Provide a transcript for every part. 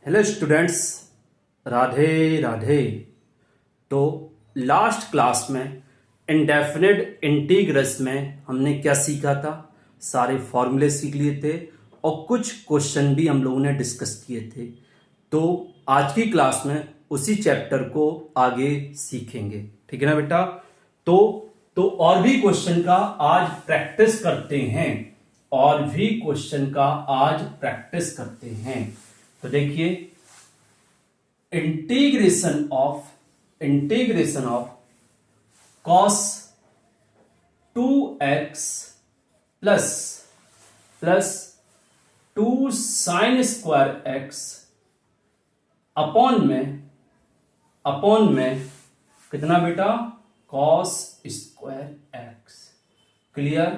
Hello students, Radhe Radhe. तो last class में indefinite integrals में हमने क्या सीखा था? सारे फॉर्मूले सीख लिए थे और कुछ क्वेश्चन भी हम लोगों ने डिस्कस किए थे। तो आज की क्लास में उसी चैप्टर को आगे सीखेंगे, ठीक है ना बेटा? तो और भी क्वेश्चन का आज प्रैक्टिस करते हैं, और भी क्वेश्चन का आज प्रैक्टिस करते हैं। तो देखिए, integration of cos 2x plus plus 2 sin square x upon में कितना बेटा? cos square x। क्लियर?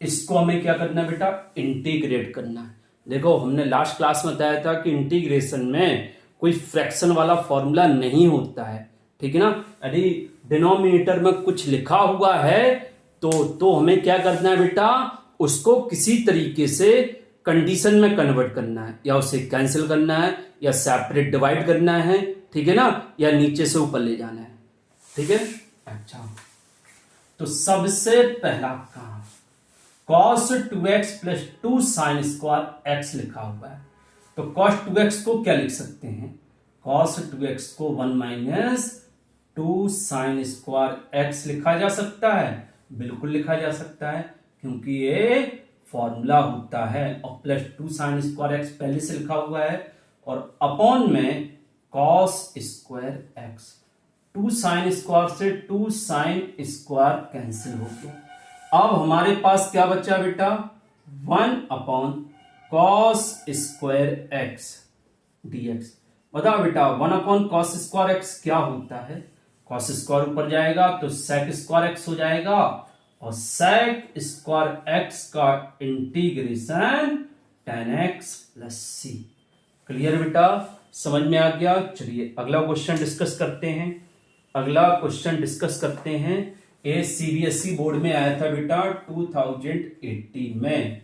इसको हमें क्या करना है बेटा? इंटीग्रेट करना है। देखो, हमने लास्ट क्लास में बताया था कि इंटीग्रेशन में कोई फ्रैक्शन वाला फॉर्मूला नहीं होता है, ठीक है ना? यदि डिनोमिनेटर में कुछ लिखा हुआ है तो हमें क्या करना है बेटा? उसको किसी तरीके से कंडीशन में कन्वर्ट करना है, या उसे कैंसिल करना है, या सेपरेट डिवाइड करना है, ठीक है ना? या नीचे से ऊपर ले जाना है, ठीक है? अच्छा, तो सबसे पहला काम, cos 2x plus 2 sine square x लिखा हुआ है, तो cos 2x को क्या लिख सकते हैं? cos 2x को 1 माइनस 2 साइन स्क्वायर x लिखा जा सकता है। बिल्कुल लिखा जा सकता है, क्योंकि ये फॉर्मूला होता है, और प्लस 2 साइन स्क्वायर x पहले से लिखा हुआ है, और अपॉन में cos square x। 2 sine square से 2 साइन स्क्वायर कैंसिल हो गया। अब हमारे पास क्या बचा बेटा? 1 upon cos square x dx। बताओ बेटा, 1 अपॉन कॉस स्क्वायर एक्स क्या होता है? कॉस स्क्वायर ऊपर जाएगा तो सेक स्क्वायर एक्स हो जाएगा, और सेक स्क्वायर एक्स का इंटीग्रेशन tan x प्लस सी। क्लियर बेटा? समझ में आ गया? चलिए अगला क्वेश्चन डिस्कस करते हैं। ये सीबीएसई बोर्ड में आया था बेटा 2018 में।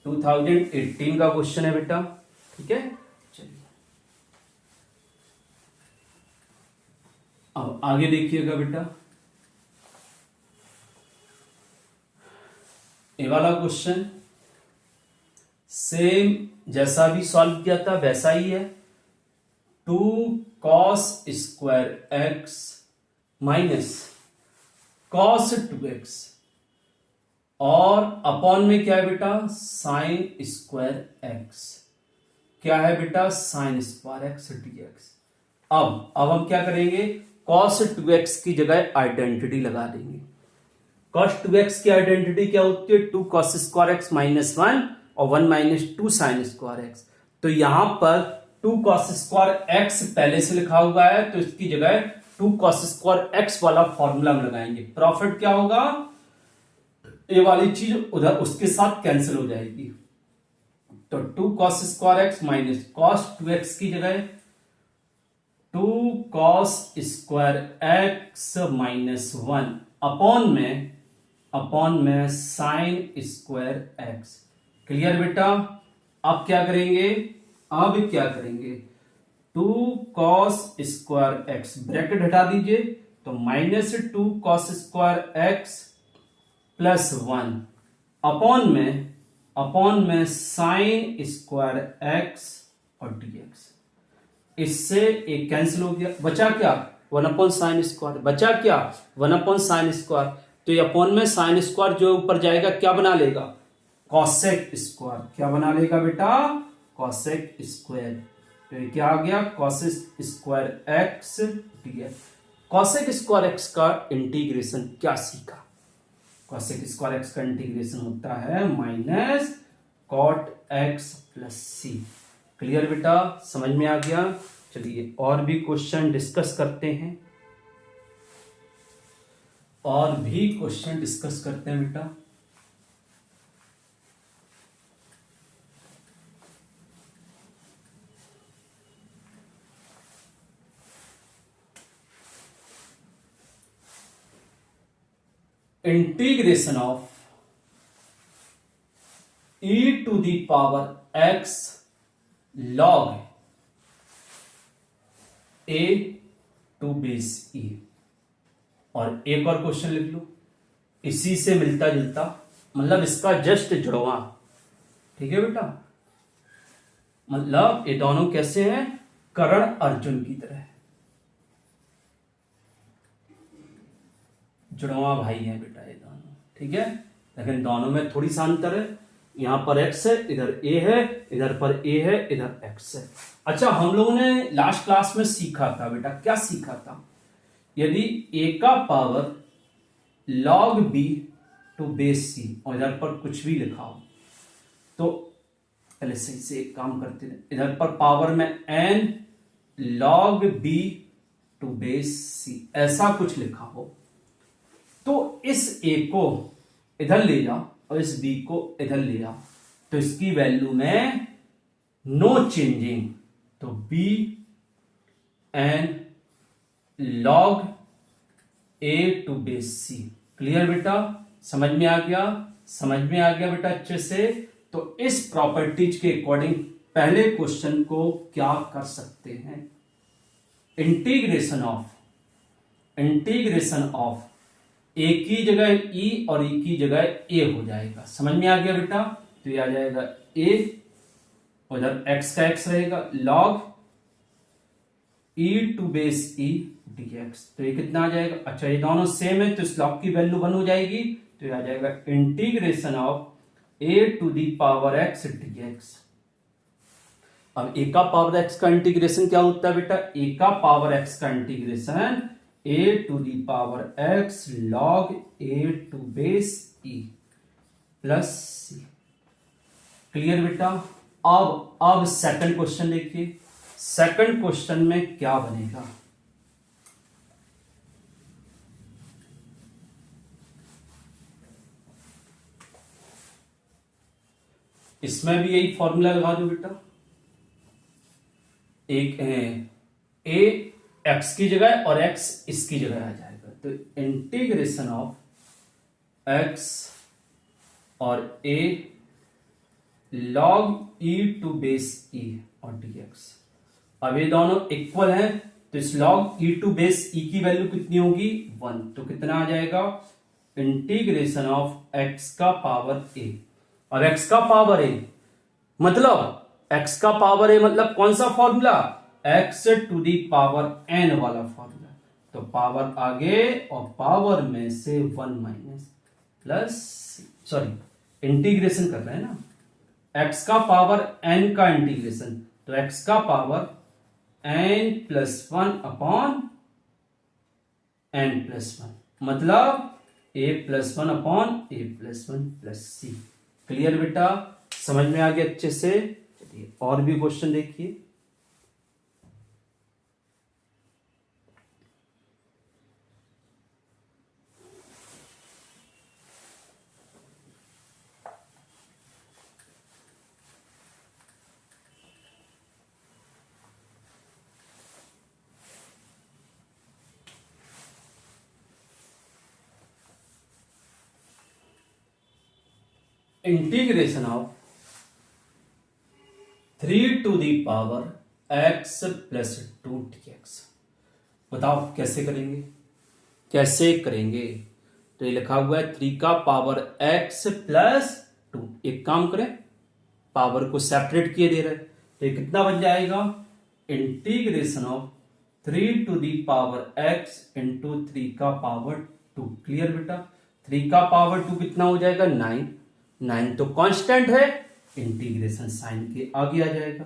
2018 का क्वेश्चन है बेटा, ठीक है? चलिए अब आगे देखिएगा बेटा। ये वाला क्वेश्चन सेम जैसा भी सॉल्व किया था वैसा ही है। 2 cos square x minus cos 2x, और अपॉन में क्या है बेटा? Sine square x। क्या है बेटा? Sine square x dx। अब हम क्या करेंगे? cos 2x की जगह आइडेंटिटी लगा देंगे। cos 2x की आइडेंटिटी क्या होती है? 2 cos स्क्वायर x माइनस 1 और 1 माइनस 2 साइन स्क्वायर x। तो यहां पर 2 cos स्क्वायर x पहले से लिखा हुआ है, तो इसकी जगह 2 cos स्क्वायर x वाला फॉर्मूला हम लगाएंगे। प्रॉफिट क्या होगा? ये वाली चीज उधर उसके साथ कैंसिल हो जाएगी, तो 2 cos square x minus cos 2x की जगह 2 cos square x minus 1 upon में साइन स्क्वायर x। क्लियर बेटा? अब क्या करेंगे? 2 cos स्क्वायर एक्स, ब्रैकेट हटा दीजिए, तो minus 2 cos square x plus 1 upon में साइन स्क्वायर एक्स और dx। इससे एक कैंसिल हो गया, बचा क्या? 1 अपॉन साइन स्क्वायर। बचा क्या? 1 अपॉन साइन स्क्वायर। तो ये अपॉन में साइन स्क्वायर जो ऊपर जाएगा क्या बना लेगा? Cosec square. क्या बना लेगा बेटा? Cosec square. तो ये क्या आ गया? Cosec square x dx। Cosec square x का इंटीग्रेशन क्या सीखा? कॉसेक स्क्वायर एक्स का इंटीग्रेशन होता है माइनस कॉट एक्स प्लस सी। क्लियर बेटा? समझ में आ गया? चलिए और भी क्वेश्चन डिस्कस करते हैं बेटा। Integration of e to the power x log a to base e. और एक और क्वेश्चन लिख लो इसी से मिलता जुलता, मतलब इसका जस्ट जुड़वा। ठीक है बेटा, मतलब ये दोनों कैसे हैं, करण अर्जुन की तरह जुड़वा भाई हैं बेटा ये दोनों। ठीक है, लेकिन दोनों में थोड़ी सा अंतर है, यहां पर x है, इधर a है, इधर पर a है, इधर x है। अच्छा, हम लोगों ने लास्ट क्लास में सीखा था बेटा, क्या सीखा था, यदि a का power log b to base c और इधर पर कुछ भी लिखा हो तो पहले सही से एक काम करते हैं, इधर पर पावर में n log b to base c ऐसा कुछ लिखा हो तो इस a को इधर ले जाओ और इस b को इधर ले जाओ तो इसकी वैल्यू में नो चेंजिंग, तो b n log a to base c। Clear बेटा, समझ में आ गया, समझ में आ गया बेटा अच्छे से। तो इस प्रॉपर्टीज के अकॉर्डिंग पहले क्वेश्चन को क्या कर सकते हैं, इंटीग्रेशन ऑफ ए की जगह ई और ई की जगह ए हो जाएगा। समझ में आ गया बेटा, तो ये आ जाएगा ए और इधर एक्स का एक्स रहेगा log e to base e dx। तो ये कितना आ जाएगा, अच्छा ये दोनों सेम है तो इस log की वैल्यू 1 हो जाएगी, तो ये आ जाएगा integration of a to the power x dx। अब a का पावर x का इंटीग्रेशन क्या होता है बेटा, a का पावर x का integration a to the power x log a to base e plus c। Clear बेटा। अब सेकंड क्वेश्चन देखिए, सेकंड क्वेश्चन में क्या बनेगा, इसमें भी यही फॉर्मूला लगा दो बेटा, एक ए एक्स की जगह और एक्स इसकी जगह आ जाएगा, तो इंटीग्रेशन ऑफ एक्स और a log e to base e और dx। अब ये दोनों इक्वल हैं तो इस log e to base e की वैल्यू कितनी होगी 1, तो कितना आ जाएगा इंटीग्रेशन ऑफ x का पावर a। और x का पावर a मतलब x का पावर a मतलब कौन सा formula, x to the power n वाला फॉर्मूला। तो पावर आगे और पावर में से 1 माइनस प्लस, सॉरी इंटीग्रेशन कर रहे हैं ना, x का पावर n का इंटीग्रेशन, तो x का power n plus 1 upon n plus 1 मतलब a plus 1 upon a plus 1 plus c। Clear बेटा, समझ में आ गया अच्छे से। चलिए और भी क्वेश्चन देखिए, integration of 3 to the power x plus 2 dx। बताओ कैसे करेंगे, कैसे करेंगे, तो ये लिखा हुआ है 3 का पावर x प्लस 2। एक काम करें, पावर को सेपरेट किए दे रहे, तो ये कितना बन जाएगा integration of 3 to the power x into 3 का पावर 2। क्लियर बेटा, 3 का पावर 2 कितना हो जाएगा 9, 9 तो कांस्टेंट है, इंटीग्रेशन साइन के आगे आ जाएगा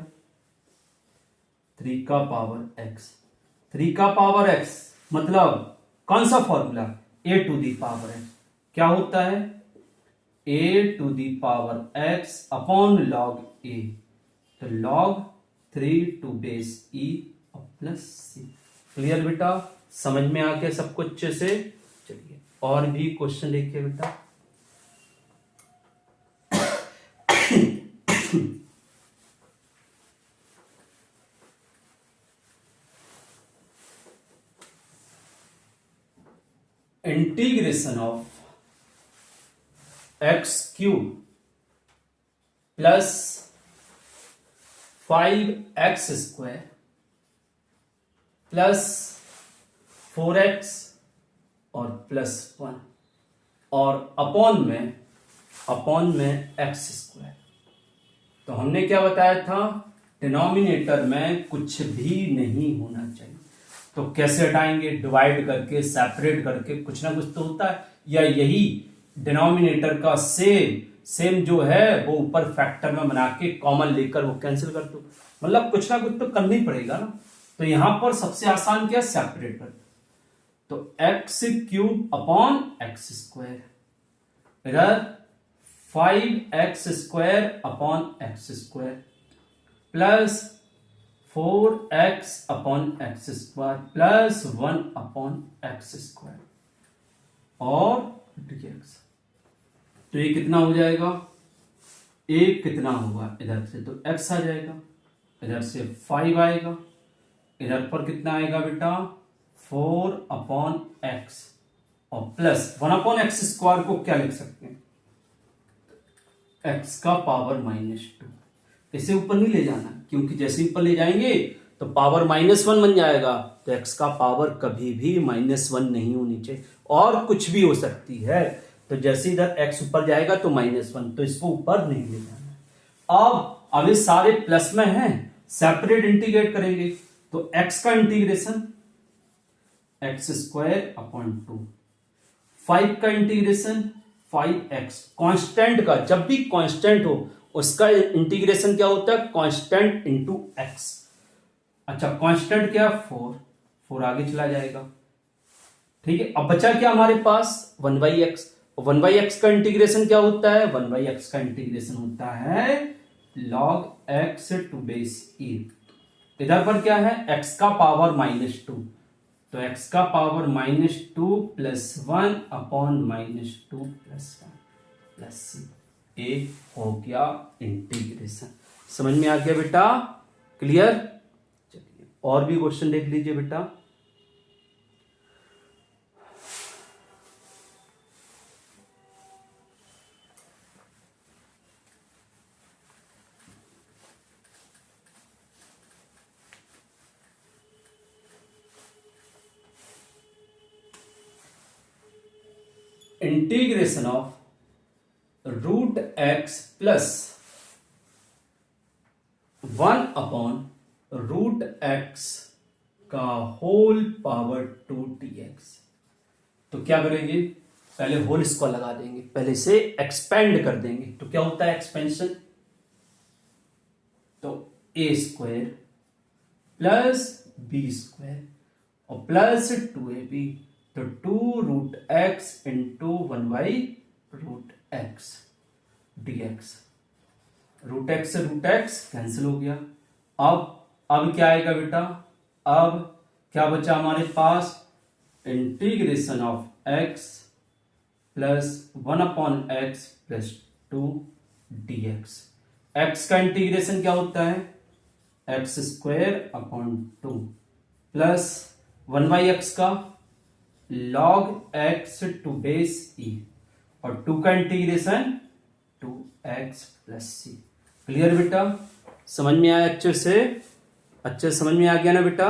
3 का पावर x। 3 का पावर x मतलब कौन सा formula, a to the power x क्या होता है, a to the power x upon log a, तो log 3 to base e plus c। Clear बेटा, समझ में आ गया सब कुछ अच्छे से। चलिए और भी क्वेश्चन देखिए बेटा, integration of x cube plus 5x square plus 4x और प्लस 1 और अपॉन में एक्स स्क्वायर। तो हमने क्या बताया था, डिनोमिनेटर में कुछ भी नहीं होना चाहिए। तो कैसे हटाएंगे, डिवाइड करके, सेपरेट करके, कुछ ना कुछ तो होता है, या यही डिनोमिनेटर का सेम जो है वो ऊपर फैक्टर में बना के कॉमन लेकर वो कैंसिल कर दो, मतलब कुछ ना कुछ तो करना ही पड़ेगा ना। तो यहां पर सबसे आसान क्या, सेपरेट कर। तो x cube upon x square, इधर 5x square upon x square plus 4x upon x square plus 1 upon x square और dx। तो ये कितना हो जाएगा, एक कितना होगा इधर से, तो x आ जाएगा, इधर से 5 आएगा, इधर पर कितना आएगा बेटा 4 अपॉन एक्स और प्लस 1 अपॉन एक्स स्क्वायर को क्या लिख सकते हैं, x का पावर -2। इसे ऊपर नहीं ले जाना, क्योंकि जैसे ऊपर ले जाएंगे तो पावर -1 बन जाएगा। तो x का पावर कभी भी -1 नहीं होनी चाहिए, और कुछ भी हो सकती है। तो जैसे इधर x ऊपर जाएगा तो -1, तो इसको ऊपर नहीं ले जाना। अब ये सारे प्लस में हैं, सेपरेट इंटीग्रेट करेंगे। तो x का इंटीग्रेशन एक्स स्क्वायर अपॉन 2, 5 का इंटीग्रेशन 5x, कांस्टेंट का, जब भी कांस्टेंट हो उसका इंटीग्रेशन क्या होता है, कांस्टेंट इंटू x। अच्छा, कांस्टेंट क्या, 4 आगे चला जाएगा, ठीक है। अब बचा क्या हमारे पास, 1/x। 1/x का इंटीग्रेशन क्या होता है, 1/x का इंटीग्रेशन होता है log x to base e। इधर पर क्या है, x का पावर -2, तो x का power -2 plus 1 upon -2 plus 1 plus c। ए हो गया इंटीग्रेशन। समझ में आ गया बेटा, क्लियर। चलिए और भी क्वेश्चन देख लीजिए बेटा। Integration of √x plus 1 upon √x का होल पावर 2dx। तो क्या करेंगे, पहले होल स्क्वायर लगा देंगे, पहले से एक्सपेंड कर देंगे। तो क्या होता है एक्सपेंशन, तो a square plus b square और प्लस 2ab, तो 2√x into 1/√x dx। √x से √x कैंसिल हो गया। अब क्या आएगा बेटा, अब क्या बचा हमारे पास, integration of x plus 1 upon x plus 2 dx। x का इंटीग्रेशन क्या होता है, x square upon 2 plus 1/x का log x to base e और 2 का integration 2x plus c। Clear बेटा, समझ में आया, अच्छे से समझ में आ गया ना बेटा।